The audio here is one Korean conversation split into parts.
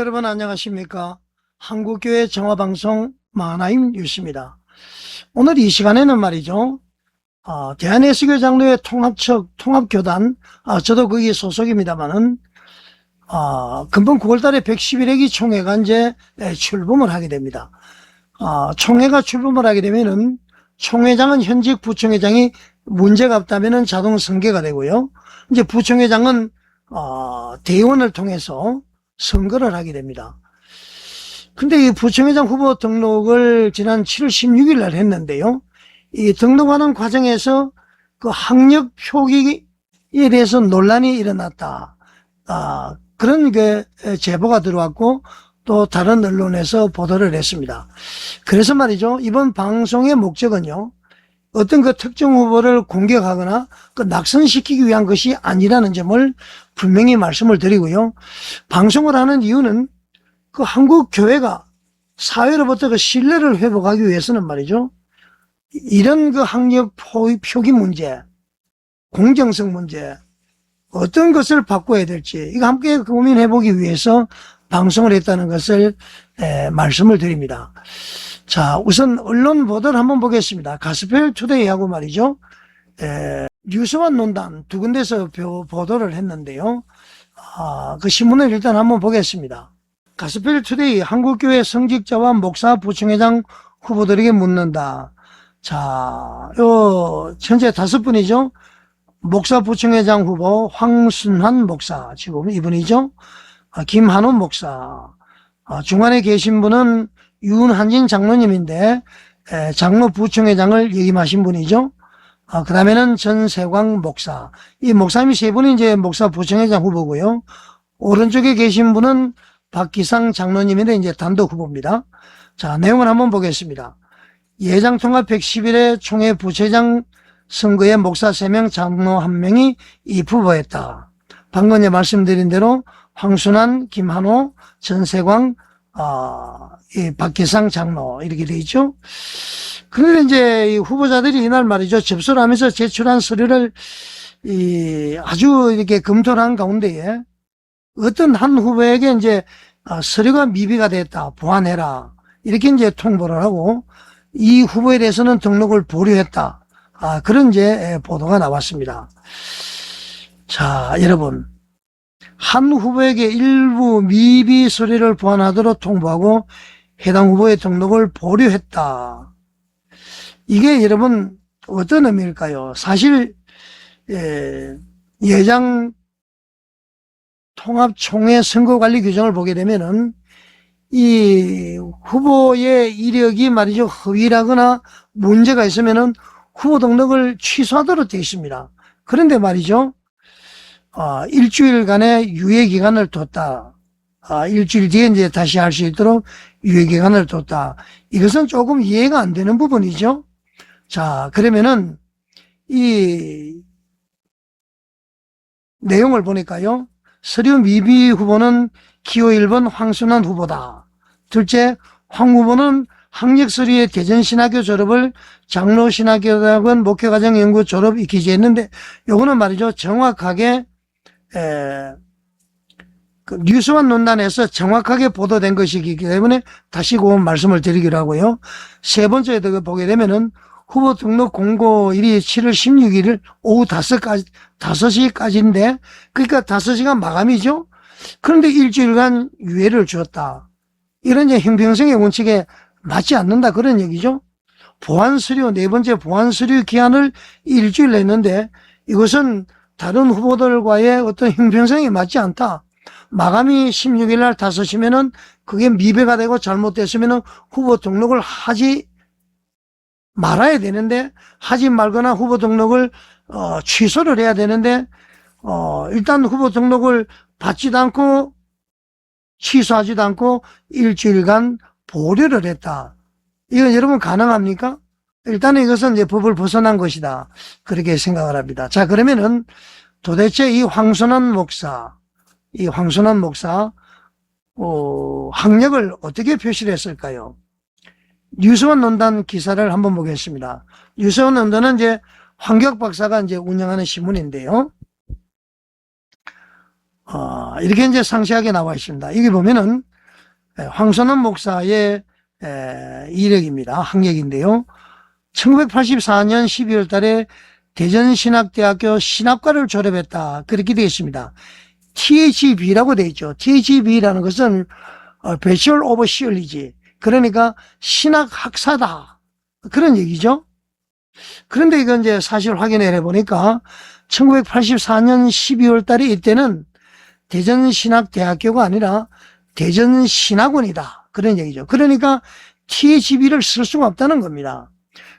애청자 여러분 안녕하십니까. 한국교회 정화방송 마하나임 뉴스입니다. 오늘 이 시간에는 말이죠, 대한예수교 장로회 통합측 통합교단, 저도 거기 소속입니다만은 금번 9월달에 111회기 총회가 이제 출범을 하게 됩니다. 총회가 출범을 하게 되면은 총회장은 현직 부총회장이 문제가 없다면은 자동 승계가 되고요. 이제 부총회장은 대의원을 통해서 선거를 하게 됩니다. 근데 이 부총회장 후보 등록을 지난 7월 16일 날 했는데요. 이 등록하는 과정에서 그 학력 표기에 대해서 논란이 일어났다. 그런 게 제보가 들어왔고 또 다른 언론에서 보도를 했습니다. 그래서 말이죠, 이번 방송의 목적은요, 어떤 그 특정 후보를 공격하거나 그 낙선시키기 위한 것이 아니라는 점을 분명히 말씀을 드리고요. 방송을 하는 이유는 그 한국 교회가 사회로부터 그 신뢰를 회복하기 위해서는 말이죠, 이런 그 학력 표기 문제, 공정성 문제, 어떤 것을 바꿔야 될지 이거 함께 고민해 보기 위해서 방송을 했다는 것을 말씀을 드립니다. 자, 우선 언론 보도를 한번 보겠습니다. 가스펠 투데이하고 말이죠, 뉴스원 논단 두 군데서 보도를 했는데요. 그 신문을 일단 한번 보겠습니다. 가스펠 투데이, 한국교회 성직자와 목사 부총회장 후보들에게 묻는다. 자, 현재 5분이죠. 목사 부총회장 후보 황순환 목사, 지금 이분이죠. 김한원 목사, 중간에 계신 분은 윤한진 장로님인데 장로 부총회장을 역임하신 분이죠. 그 다음에는 전세광 목사, 이 목사님이 세 분이 이제 목사 부총회장 후보고요. 오른쪽에 계신 분은 박기상 장로님인데 이제 단독 후보입니다. 자, 내용을 한번 보겠습니다. 예장통합 111회 총회 부총회장 선거에 목사 3명, 장로 1명이 입후보했다. 방금 말씀드린 대로 황순환, 김한호, 전세광, 박기상 장로 이렇게 되어 있죠. 그런데 이제 이 후보자들이 이날 말이죠, 접수를 하면서 제출한 서류를 아주 이렇게 검토를 한 가운데에 어떤 한 후보에게 이제 서류가 미비가 됐다, 보완해라, 이렇게 이제 통보를 하고 이 후보에 대해서는 등록을 보류했다. 그런 이제 보도가 나왔습니다. 자, 여러분, 한 후보에게 일부 미비 서류를 보완하도록 통보하고 해당 후보의 등록을 보류했다. 이게 여러분 어떤 의미일까요? 사실 예장 통합총회 선거관리 규정을 보게 되면은 이 후보의 이력이 말이죠, 허위라거나 문제가 있으면은 후보 등록을 취소하도록 되어 있습니다. 그런데 말이죠, 일주일간의 유예기간을 뒀다. 일주일 뒤에 이제 다시 할 수 있도록 유예기간을 뒀다. 이것은 조금 이해가 안 되는 부분이죠. 자, 그러면은 이 내용을 보니까요, 서류 미비 후보는 기호 1번 황순환 후보다. 둘째, 황 후보는 학력서류에 대전신학교 졸업을 장로신학교대학원 목회과정 연구 졸업 기재했는데, 요거는 말이죠, 정확하게 그 뉴스원 논단에서 정확하게 보도된 것이기 때문에 다시 그 말씀을 드리기로 하고요. 세 번째도 보게 되면은 후보 등록 공고일이 7월 16일 오후 5시까지인데, 그러니까 5시간 마감이죠. 그런데 일주일간 유예를 주었다. 이런 이제 형평성의 원칙에 맞지 않는다, 그런 얘기죠. 보완서류, 네 번째 보완서류 기한을 일주일 냈는데 이것은 다른 후보들과의 어떤 형평성이 맞지 않다. 마감이 16일 날 5시면은 그게 미배가 되고 잘못됐으면은 후보 등록을 하지 말아야 되는데, 하지 말거나 후보 등록을 취소를 해야 되는데 일단 후보 등록을 받지도 않고 취소하지도 않고 일주일간 보류를 했다. 이건 여러분 가능합니까? 일단은 이것은 이제 법을 벗어난 것이다, 그렇게 생각을 합니다. 자, 그러면은 도대체 이 황순환 목사 학력을 어떻게 표시를 했을까요? 뉴스원 논단 기사를 한번 보겠습니다. 뉴스원 논단은 이제 황교안 박사가 이제 운영하는 신문인데요. 이렇게 이제 상세하게 나와 있습니다. 여기 보면은 황선원 목사의 이력입니다. 학력인데요. 1984년 12월 달에 대전신학대학교 신학과를 졸업했다. 그렇게 되어 있습니다. THB라고 되어 있죠. THB라는 것은 Bachelor of Theology. 그러니까 신학학사다. 그런 얘기죠. 그런데 이건 이제 사실 확인을 해보니까 1984년 12월 달에 이때는 대전신학대학교가 아니라 대전신학원이다. 그런 얘기죠. 그러니까 THB를 쓸 수가 없다는 겁니다.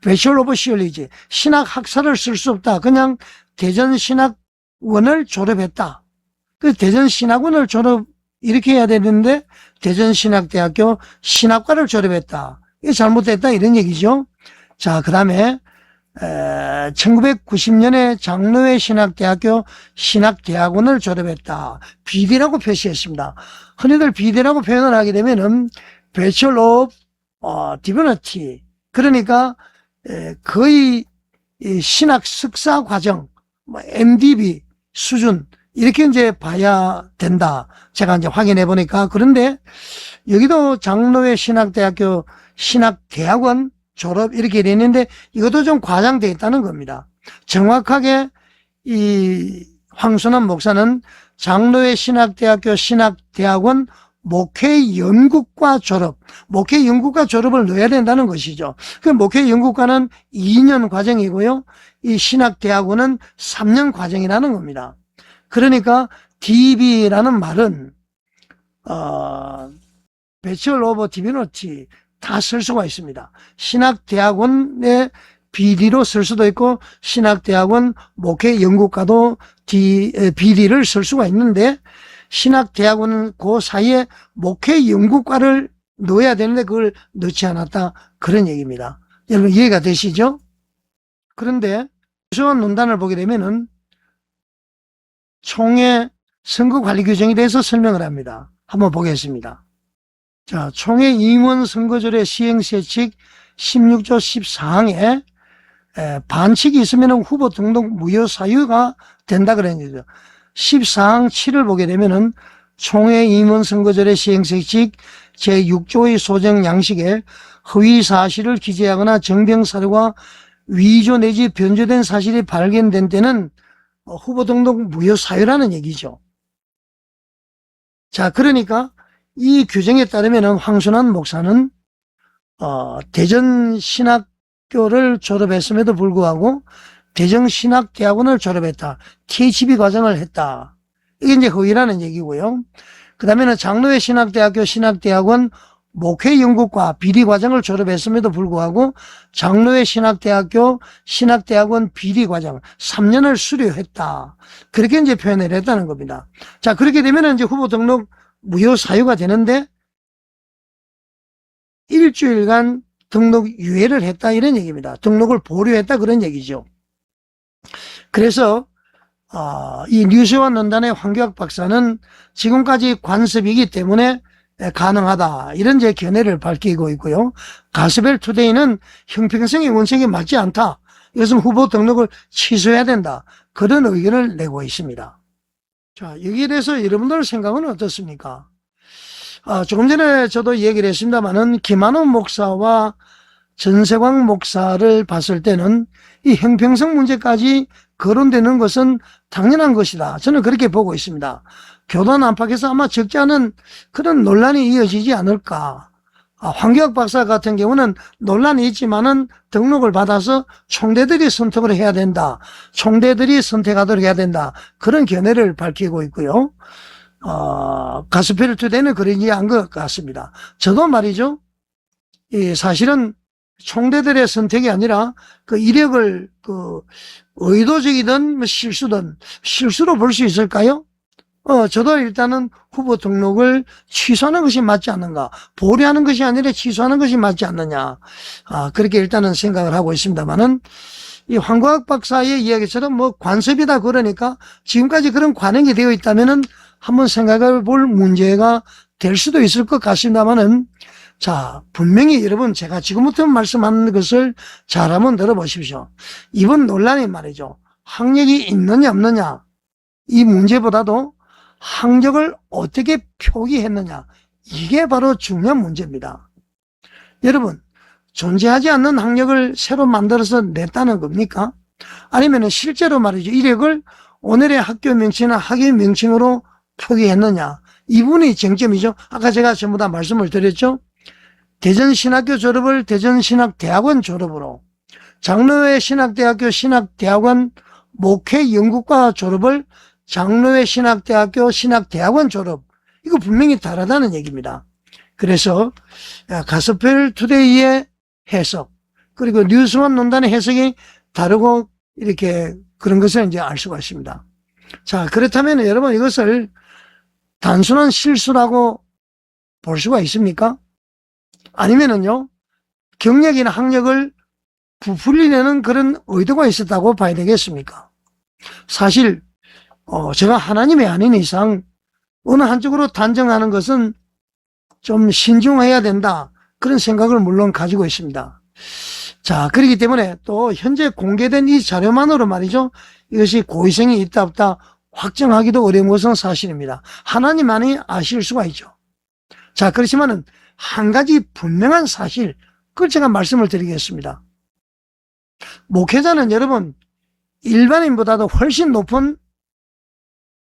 Bachelor of Theology. 신학학사를 쓸 수 없다. 그냥 대전신학원을 졸업했다. 그 대전신학원을 졸업 이렇게 해야 되는데 대전신학대학교 신학과를 졸업했다. 이게 잘못됐다 이런 얘기죠. 자, 그 다음에 1990년에 장로회 신학대학교 신학대학원을 졸업했다. BD라고 표시했습니다. 흔히들 BD라고 표현을 하게 되면은 Bachelor of Divinity. 그러니까 거의 신학 석사 과정, MDB 수준 이렇게 이제 봐야 된다. 제가 이제 확인해 보니까. 그런데 여기도 장로회 신학대학교 신학대학원 졸업 이렇게 돼 있는데 이것도 좀 과장되어 있다는 겁니다. 정확하게 이 황선원 목사는 장로회 신학대학교 신학대학원 목회연구과 졸업, 목회연구과 졸업을 넣어야 된다는 것이죠. 그 목회연구과는 2년 과정이고요. 이 신학대학원은 3년 과정이라는 겁니다. 그러니까 DB라는 말은 Bachelor of Divinity 다 쓸 수가 있습니다. 신학대학원의 BD로 쓸 수도 있고 신학대학원 목회연구과도 BD를 쓸 수가 있는데 신학대학원은 그 사이에 목회연구과를 넣어야 되는데 그걸 넣지 않았다. 그런 얘기입니다. 여러분 이해가 되시죠? 그런데 유소한 논단을 보게 되면은 총회 선거관리 규정에 대해서 설명을 합니다. 한번 보겠습니다. 자, 총회 임원 선거조례 시행세칙 16조 14항에 반칙이 있으면 후보 등록 무효 사유가 된다 그런 거죠. 14항 7을 보게 되면은 총회 임원 선거조례 시행세칙 제6조의 소정 양식에 허위 사실을 기재하거나 정병 사료가 위조 내지 변조된 사실이 발견된 때는 후보 등록 무효 사유라는 얘기죠. 자, 그러니까 이 규정에 따르면 황선원 목사는 대전신학교를 졸업했음에도 불구하고 대전신학대학원을 졸업했다. THB 과정을 했다. 이게 이제 허위라는 얘기고요. 그 다음에는 장로회 신학대학교 신학대학원 목회연구과 비리과정을 졸업했음에도 불구하고 장로회 신학대학교 신학대학원 비리과정 3년을 수료했다. 그렇게 이제 표현을 했다는 겁니다. 자, 그렇게 되면 이제 후보 등록 무효 사유가 되는데 일주일간 등록 유예를 했다 이런 얘기입니다. 등록을 보류했다 그런 얘기죠. 그래서 이 뉴스와 논단의 황교안 박사는 지금까지 관습이기 때문에 가능하다 이런 제 견해를 밝히고 있고요. 가스벨 투데이는 형평성의 원칙에 맞지 않다. 이것은 후보 등록을 취소해야 된다. 그런 의견을 내고 있습니다. 자, 여기에 대해서 여러분들 생각은 어떻습니까? 조금 전에 저도 얘기를 했습니다만은 김한원 목사와 전세광 목사를 봤을 때는 이 형평성 문제까지 거론되는 것은 당연한 것이다. 저는 그렇게 보고 있습니다. 교단 안팎에서 아마 적지 않은 그런 논란이 이어지지 않을까. 황교안 박사 같은 경우는 논란이 있지만은 등록을 받아서 총대들이 선택을 해야 된다. 총대들이 선택하도록 해야 된다. 그런 견해를 밝히고 있고요. 가스펠 투데이는 그러지 않은 것 같습니다. 저도 말이죠. 사실은 총대들의 선택이 아니라 그 이력을 의도적이든 실수든 실수로 볼 수 있을까요? 저도 일단은 후보 등록을 취소하는 것이 맞지 않는가. 보류하는 것이 아니라 취소하는 것이 맞지 않느냐. 그렇게 일단은 생각을 하고 있습니다만은 이 황교안 박사의 이야기처럼 뭐 관습이다 그러니까 지금까지 그런 관행이 되어 있다면은 한번 생각해 볼 문제가 될 수도 있을 것 같습니다만은 자, 분명히 여러분 제가 지금부터 말씀하는 것을 잘 한번 들어보십시오. 이번 논란이 말이죠. 학력이 있느냐 없느냐 이 문제보다도 학력을 어떻게 표기했느냐 이게 바로 중요한 문제입니다. 여러분, 존재하지 않는 학력을 새로 만들어서 냈다는 겁니까? 아니면 실제로 말이죠. 이력을 오늘의 학교 명칭이나 학위 명칭으로 표기했느냐. 이분이 쟁점이죠. 아까 제가 전부 다 말씀을 드렸죠. 대전신학교 졸업을 대전신학대학원 졸업으로, 장로회 신학대학교 신학대학원 목회연구과 졸업을 장로회 신학대학교 신학대학원 졸업. 이거 분명히 다르다는 얘기입니다. 그래서 가스펠 투데이의 해석, 그리고 뉴스원 논단의 해석이 다르고 이렇게 그런 것을 이제 알 수가 있습니다. 자, 그렇다면 여러분 이것을 단순한 실수라고 볼 수가 있습니까? 아니면은요, 경력이나 학력을 부풀리려는 그런 의도가 있었다고 봐야 되겠습니까? 사실, 제가 하나님이 아닌 이상 어느 한쪽으로 단정하는 것은 좀 신중해야 된다. 그런 생각을 물론 가지고 있습니다. 자, 그렇기 때문에 또 현재 공개된 이 자료만으로 말이죠. 이것이 고의성이 있다 없다 확정하기도 어려운 것은 사실입니다. 하나님만이 아실 수가 있죠. 자, 그렇지만은 한 가지 분명한 사실, 그걸 제가 말씀을 드리겠습니다. 목회자는 여러분, 일반인보다도 훨씬 높은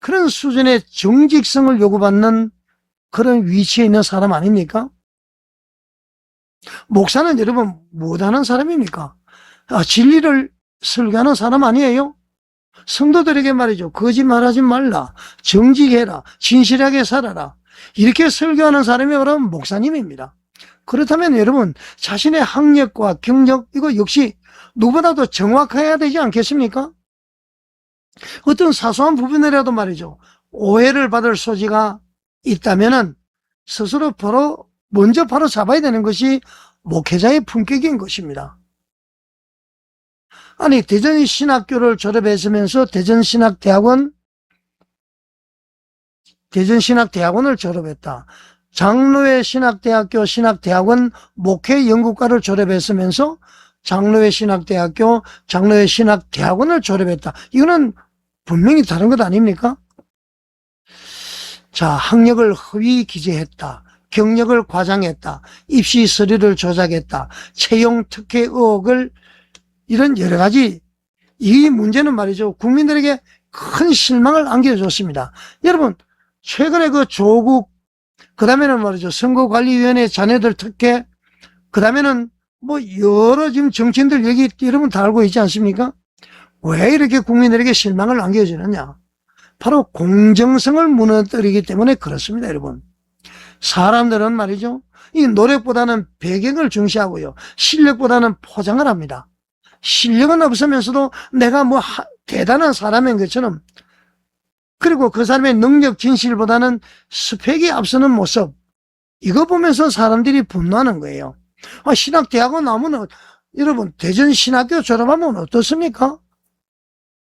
그런 수준의 정직성을 요구받는 그런 위치에 있는 사람 아닙니까? 목사는 여러분 못하는 사람입니까? 진리를 설교하는 사람 아니에요? 성도들에게 말이죠. 거짓말하지 말라, 정직해라, 진실하게 살아라, 이렇게 설교하는 사람이 바로 목사님입니다. 그렇다면 여러분 자신의 학력과 경력 이거 역시 누구보다도 정확해야 되지 않겠습니까? 어떤 사소한 부분이라도 말이죠. 오해를 받을 소지가 있다면은 스스로 먼저 잡아야 되는 것이 목회자의 품격인 것입니다. 아니, 대전신학교를 졸업했으면서 대전신학대학원을 졸업했다. 장로회 신학대학교 신학대학원 목회연구과를 졸업했으면서 장로회 신학대학교 장로회 신학대학원을 졸업했다. 이거는 분명히 다른 것 아닙니까? 자, 학력을 허위 기재했다. 경력을 과장했다. 입시 서류를 조작했다. 채용 특혜 의혹을, 이런 여러 가지, 이 문제는 말이죠. 국민들에게 큰 실망을 안겨줬습니다. 여러분, 최근에 그 조국, 그 다음에는 말이죠. 선거관리위원회 자녀들 특혜, 그 다음에는 뭐 여러 지금 정치인들 얘기 여러분 다 알고 있지 않습니까? 왜 이렇게 국민들에게 실망을 안겨주느냐? 바로 공정성을 무너뜨리기 때문에 그렇습니다, 여러분. 사람들은 말이죠. 이 노력보다는 배경을 중시하고요. 실력보다는 포장을 합니다. 실력은 없으면서도 내가 뭐 대단한 사람인 것처럼, 그리고 그 사람의 능력 진실보다는 스펙이 앞서는 모습, 이거 보면서 사람들이 분노하는 거예요. 신학대학원 나오면 여러분 대전신학교 졸업하면 어떻습니까?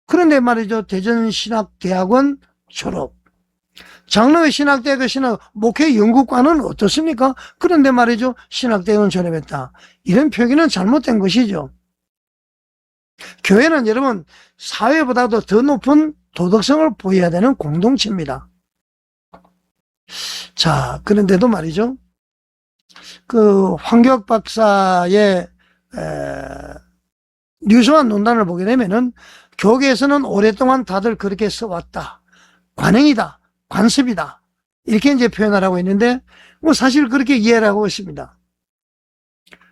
그런데 말이죠. 대전신학대학원 졸업, 장로회 신학대학교 목회연구과는 어떻습니까? 그런데 말이죠. 신학대학원 졸업했다. 이런 표기는 잘못된 것이죠. 교회는 여러분 사회보다도 더 높은 도덕성을 보여야 되는 공동체입니다. 자, 그런데도 말이죠. 그 황교안 박사의 뉴스원 논단을 보게 되면은 교계에서는 오랫동안 다들 그렇게 써왔다. 관행이다. 관습이다. 이렇게 이제 표현을 하고 있는데, 뭐 사실 그렇게 이해를 하고 있습니다.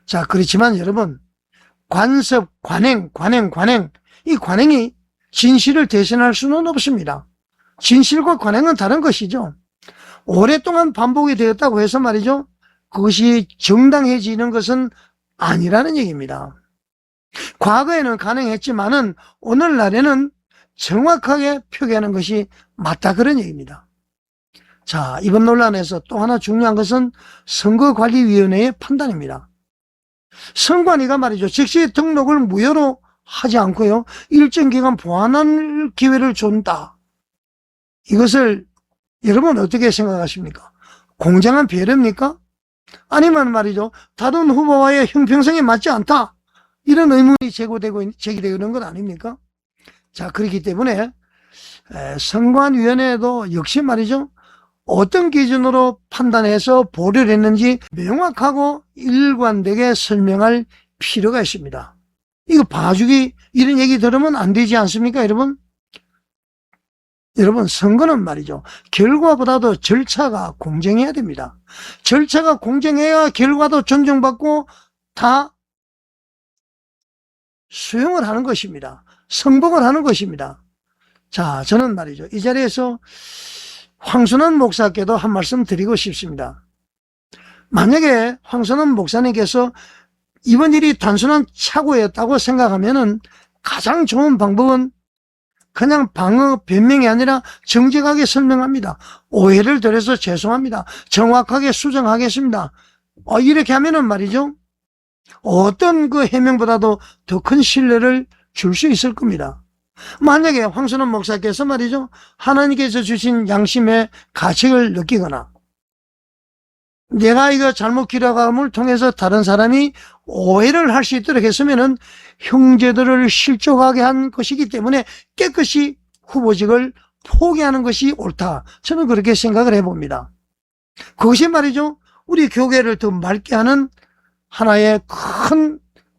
자, 그렇지만 여러분, 관습, 관행, 이 관행이 진실을 대신할 수는 없습니다. 진실과 관행은 다른 것이죠. 오랫동안 반복이 되었다고 해서 말이죠. 그것이 정당해지는 것은 아니라는 얘기입니다. 과거에는 가능했지만은 오늘날에는 정확하게 표기하는 것이 맞다, 그런 얘기입니다. 자, 이번 논란에서 또 하나 중요한 것은 선거관리위원회의 판단입니다. 선관위가 말이죠. 즉시 등록을 무효로 하지 않고요. 일정 기간 보완할 기회를 준다. 이것을 여러분 어떻게 생각하십니까? 공정한 배려입니까? 아니면 말이죠. 다른 후보와의 형평성에 맞지 않다. 이런 의문이 제기되고 있는 것 아닙니까? 자, 그렇기 때문에 선관위원회도 역시 말이죠. 어떤 기준으로 판단해서 보류를 했는지 명확하고 일관되게 설명할 필요가 있습니다. 이거 봐주기 이런 얘기 들으면 안 되지 않습니까, 여러분? 여러분, 선거는 말이죠. 결과보다도 절차가 공정해야 됩니다. 절차가 공정해야 결과도 존중받고 다 수용을 하는 것입니다. 성공을 하는 것입니다. 자, 저는 말이죠. 이 자리에서 황순원 목사께도 한 말씀 드리고 싶습니다. 만약에 황순원 목사님께서 이번 일이 단순한 착오였다고 생각하면은 가장 좋은 방법은 그냥 방어, 변명이 아니라 정직하게 설명합니다. 오해를 드려서 죄송합니다. 정확하게 수정하겠습니다. 이렇게 하면은 말이죠. 어떤 그 해명보다도 더 큰 신뢰를 줄 수 있을 겁니다. 만약에 황순원 목사께서 말이죠. 하나님께서 주신 양심의 가책을 느끼거나 내가 이거 잘못 기록함을 통해서 다른 사람이 오해를 할 수 있도록 했으면은 형제들을 실족하게 한 것이기 때문에 깨끗이 후보직을 포기하는 것이 옳다. 저는 그렇게 생각을 해봅니다. 그것이 말이죠. 우리 교회를 더 맑게 하는 하나의 큰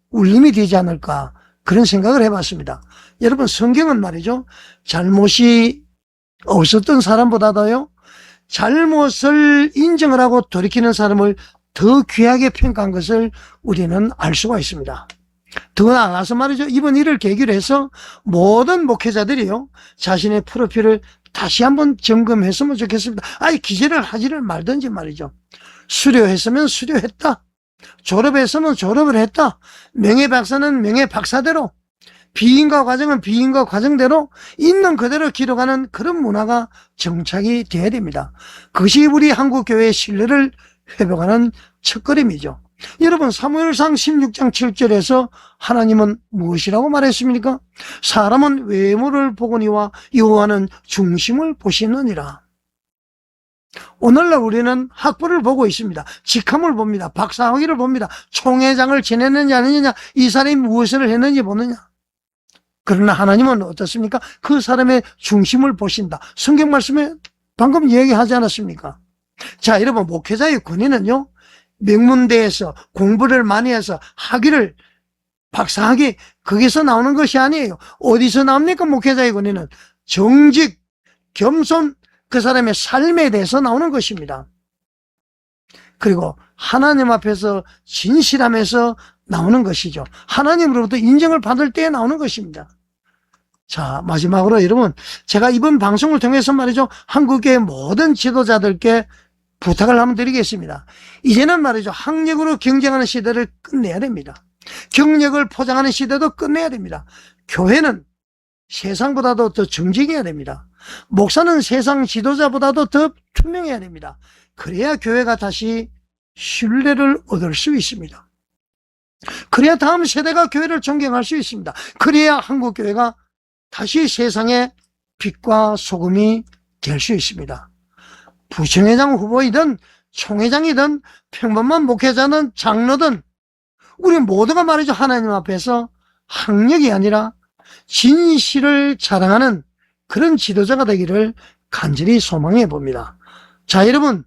울림이 되지 않을까. 그런 생각을 해봤습니다. 여러분, 성경은 말이죠. 잘못이 없었던 사람보다도요. 잘못을 인정을 하고 돌이키는 사람을 더 귀하게 평가한 것을 우리는 알 수가 있습니다. 더 나아가서 말이죠. 이번 일을 계기로 해서 모든 목회자들이요. 자신의 프로필을 다시 한번 점검했으면 좋겠습니다. 기재를 하지를 말든지 말이죠. 수료했으면 수료했다. 졸업했으면 졸업을 했다. 명예박사는 명예박사대로, 비인가 과정은 비인가 과정대로 있는 그대로 기록하는 그런 문화가 정착이 되어야 됩니다. 그것이 우리 한국교회의 신뢰를 회복하는 첫걸음이죠. 여러분, 사무엘상 16장 7절에서 하나님은 무엇이라고 말했습니까? 사람은 외모를 보거니와 여호와는 중심을 보시느니라. 오늘날 우리는 학부를 보고 있습니다. 직함을 봅니다. 박사학위를 봅니다. 총회장을 지냈느냐 아니느냐, 이 사람이 무엇을 했는지 보느냐. 그러나 하나님은 어떻습니까? 그 사람의 중심을 보신다. 성경 말씀에 방금 얘기하지 않았습니까? 자, 여러분, 목회자의 권위는요, 명문대에서 공부를 많이 해서 학위를, 박사학위, 거기서 나오는 것이 아니에요. 어디서 나옵니까? 목회자의 권위는 정직, 겸손, 그 사람의 삶에 대해서 나오는 것입니다. 그리고 하나님 앞에서 진실함에서 나오는 것이죠. 하나님으로부터 인정을 받을 때 나오는 것입니다. 자, 마지막으로 여러분, 제가 이번 방송을 통해서 말이죠. 한국의 모든 지도자들께 부탁을 한번 드리겠습니다. 이제는 말이죠. 학력으로 경쟁하는 시대를 끝내야 됩니다. 경력을 포장하는 시대도 끝내야 됩니다. 교회는 세상보다도 더 정직해야 됩니다. 목사는 세상 지도자보다도 더 투명해야 됩니다. 그래야 교회가 다시 신뢰를 얻을 수 있습니다. 그래야 다음 세대가 교회를 존경할 수 있습니다. 그래야 한국교회가 다시 세상의 빛과 소금이 될 수 있습니다. 부총회장 후보이든 총회장이든 평범한 목회자는 장로든 우리 모두가 말이죠. 하나님 앞에서 학력이 아니라 진실을 자랑하는 그런 지도자가 되기를 간절히 소망해 봅니다. 자, 여러분,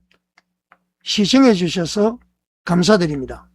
시청해 주셔서 감사드립니다.